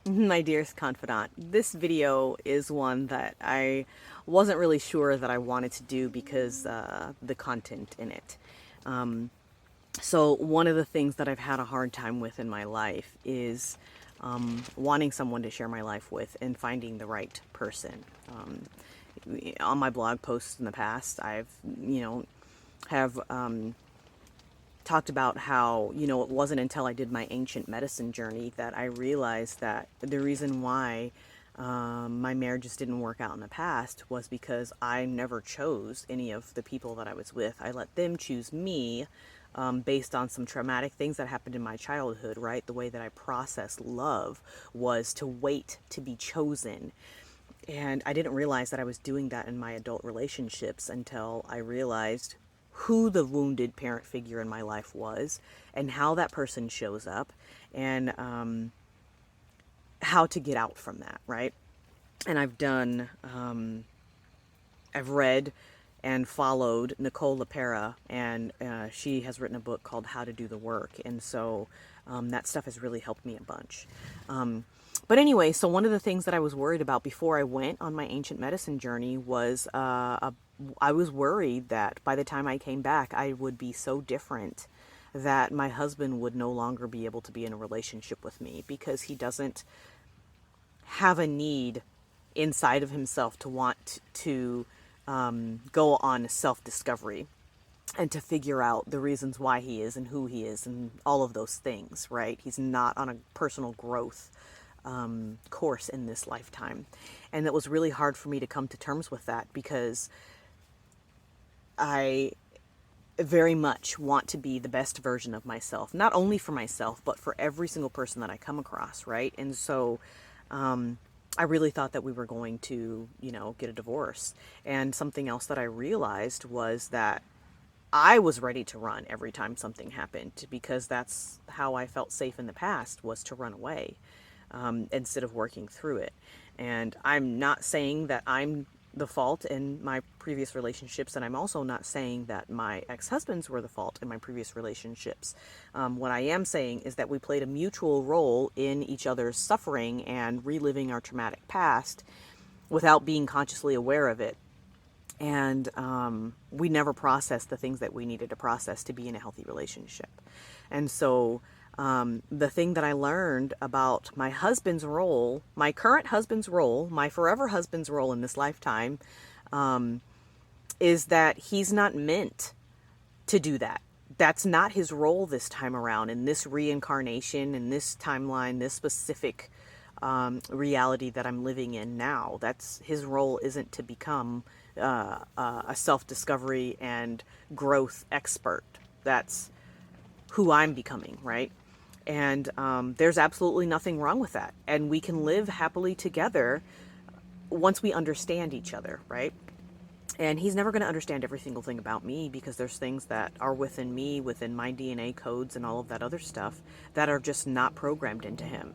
My dearest confidant, this video is one that I wasn't really sure that I wanted to do because the content in it. Um, so one of the things that I've had a hard time with in my life is wanting someone to share my life with and finding the right person. On my blog posts in the past, I've, have talked about how, it wasn't until I did my ancient medicine journey that I realized that the reason why my marriages didn't work out in the past was because I never chose any of the people that I was with. I let them choose me based on some traumatic things that happened in my childhood, right? The way that I processed love was to wait to be chosen. And I didn't realize that I was doing that in my adult relationships until I realized who the wounded parent figure in my life was and how that person shows up and how to get out from that, right? And I've read and followed Nicole LaPera, and she has written a book called How to Do the Work. And so that stuff has really helped me a bunch. But anyway, so one of the things that I was worried about before I went on my ancient medicine journey was I was worried that by the time I came back, I would be so different that my husband would no longer be able to be in a relationship with me because he doesn't have a need inside of himself to want to go on self-discovery and to figure out the reasons why he is and who he is and all of those things, right? He's not on a personal growth course in this lifetime. And it was really hard for me to come to terms with that because I very much want to be the best version of myself, not only for myself, but for every single person that I come across, right? And so I really thought that we were going to, get a divorce. And something else that I realized was that I was ready to run every time something happened because that's how I felt safe in the past, was to run away instead of working through it. And I'm not saying that I'm the fault in my previous relationships, and I'm also not saying that my ex-husbands were the fault in my previous relationships. What I am saying is that we played a mutual role in each other's suffering and reliving our traumatic past without being consciously aware of it. And we never processed the things that we needed to process to be in a healthy relationship. And so the thing that I learned about my husband's role, my current husband's role, my forever husband's role in this lifetime, is that he's not meant to do that. That's not his role this time around in this reincarnation, in this timeline, this specific reality that I'm living in now. That's his role isn't to become a self-discovery and growth expert. That's who I'm becoming, right? And there's absolutely nothing wrong with that. And we can live happily together once we understand each other, right? And he's never going to understand every single thing about me because there's things that are within me, within my DNA codes and all of that other stuff that are just not programmed into him.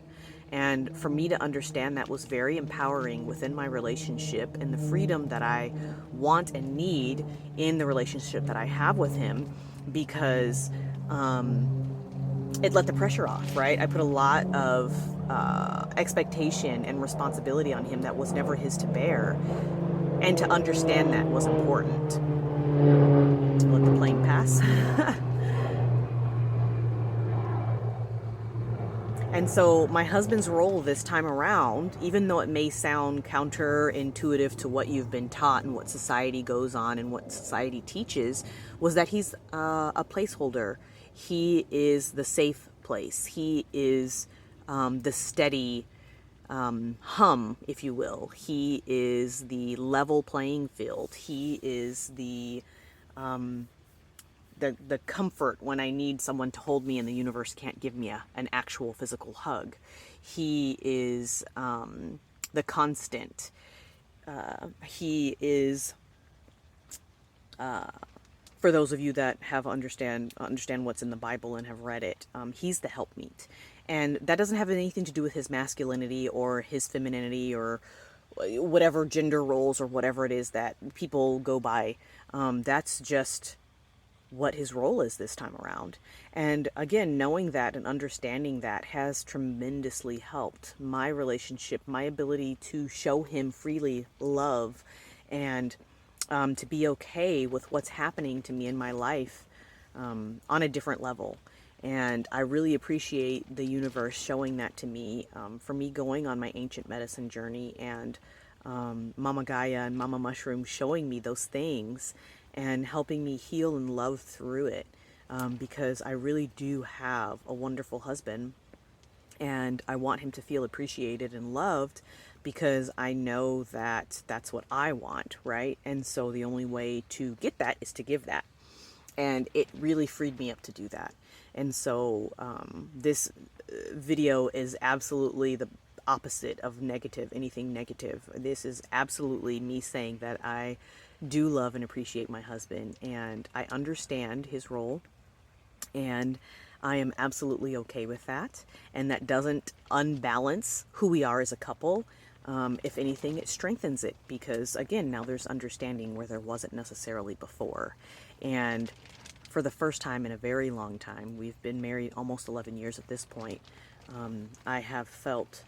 And for me to understand that was very empowering within my relationship and the freedom that I want and need in the relationship that I have with him because it let the pressure off, right? I put a lot of expectation and responsibility on him that was never his to bear. And to understand that was important. Let the plane pass. And so my husband's role this time around, even though it may sound counterintuitive to what you've been taught and what society goes on and what society teaches, was that he's a placeholder. He is the safe place. He is the steady hum, if you will. He is the level playing field. He is the comfort when I need someone to hold me and the universe can't give me an actual physical hug. He is the constant. He is, for those of you that have understand what's in the Bible and have read it, he's the helpmeet. And that doesn't have anything to do with his masculinity or his femininity or whatever gender roles or whatever it is that people go by. That's just what his role is this time around. And again, knowing that and understanding that has tremendously helped my relationship, my ability to show him freely love, and to be okay with what's happening to me in my life on a different level. And I really appreciate the universe showing that to me, for me going on my ancient medicine journey, and Mama Gaia and Mama Mushroom showing me those things and helping me heal and love through it. Because I really do have a wonderful husband, and I want him to feel appreciated and loved, because I know that that's what I want, right? And so the only way to get that is to give that. And it really freed me up to do that. And so this video is absolutely the opposite of negative, anything negative. This is absolutely me saying that I do love and appreciate my husband, and I understand his role, and I am absolutely okay with that. And that doesn't unbalance who we are as a couple. If anything, it strengthens it, because again, now there's understanding where there wasn't necessarily before. And for the first time in a very long time, we've been married almost 11 years at this point, I have felt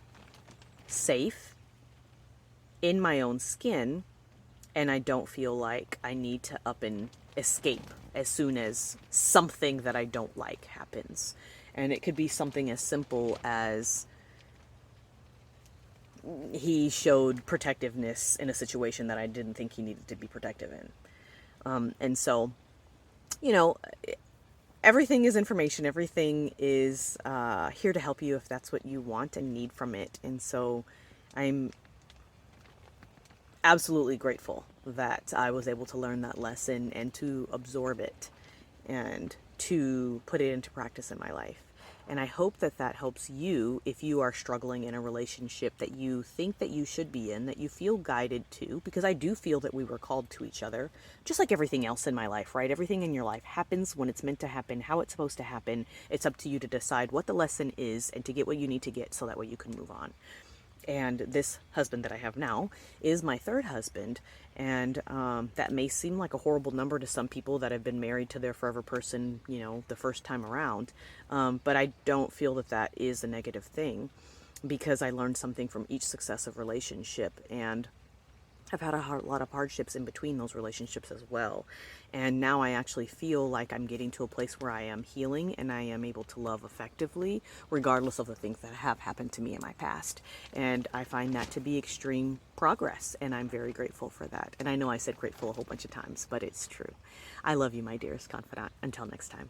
safe in my own skin, and I don't feel like I need to up and escape as soon as something that I don't like happens. And it could be something as simple as he showed protectiveness in a situation that I didn't think he needed to be protective in. And so, you know, everything is information. Everything is here to help you if that's what you want and need from it. And so I'm absolutely grateful that I was able to learn that lesson and to absorb it and to put it into practice in my life. And I hope that that helps you if you are struggling in a relationship that you think that you should be in, that you feel guided to, because I do feel that we were called to each other, just like everything else in my life, right? Everything in your life happens when it's meant to happen, how it's supposed to happen. It's up to you to decide what the lesson is and to get what you need to get so that way you can move on. And this husband that I have now is my third husband. And that may seem like a horrible number to some people that have been married to their forever person, you know, the first time around. But I don't feel that that is a negative thing, because I learned something from each successive relationship. And I've had a lot of hardships in between those relationships as well. And now I actually feel like I'm getting to a place where I am healing and I am able to love effectively, regardless of the things that have happened to me in my past. And I find that to be extreme progress, and I'm very grateful for that. And I know I said grateful a whole bunch of times, but it's true. I love you, my dearest confidant. Until next time.